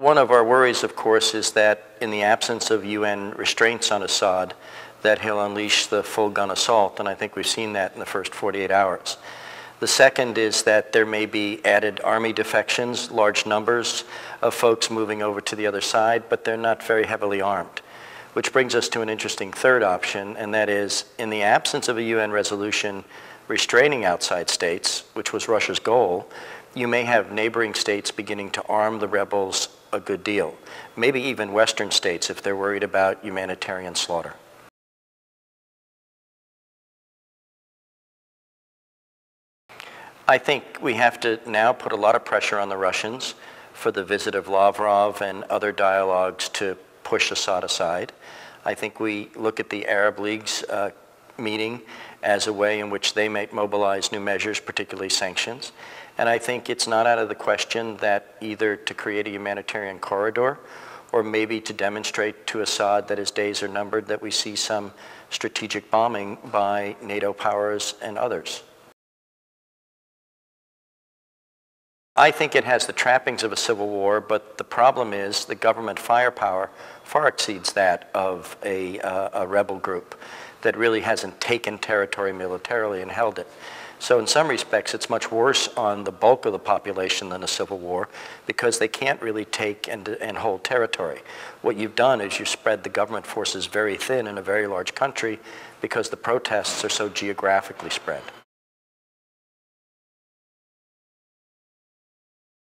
One of our worries, of course, is that in the absence of UN restraints on Assad, that he'll unleash the full-gun assault, and I think we've seen that in the first 48 hours. The second is that there may be added army defections, large numbers of folks moving over to the other side, but they're not very heavily armed. Which brings us to an interesting third option, and that is, in the absence of a UN resolution restraining outside states, which was Russia's goal, you may have neighboring states beginning to arm the rebels a good deal. Maybe even Western states if they're worried about humanitarian slaughter. I think we have to now put a lot of pressure on the Russians for the visit of Lavrov and other dialogues to push Assad aside. I think we look at the Arab League's meeting as a way in which they might mobilize new measures, particularly sanctions. And I think it's not out of the question that either to create a humanitarian corridor or maybe to demonstrate to Assad that his days are numbered, that we see some strategic bombing by NATO powers and others. I think it has the trappings of a civil war, but the problem is the government firepower far exceeds that of a rebel group that really hasn't taken territory militarily and held it. So in some respects, it's much worse on the bulk of the population than a civil war because they can't really take and hold territory. What you've done is you spread the government forces very thin in a very large country because the protests are so geographically spread.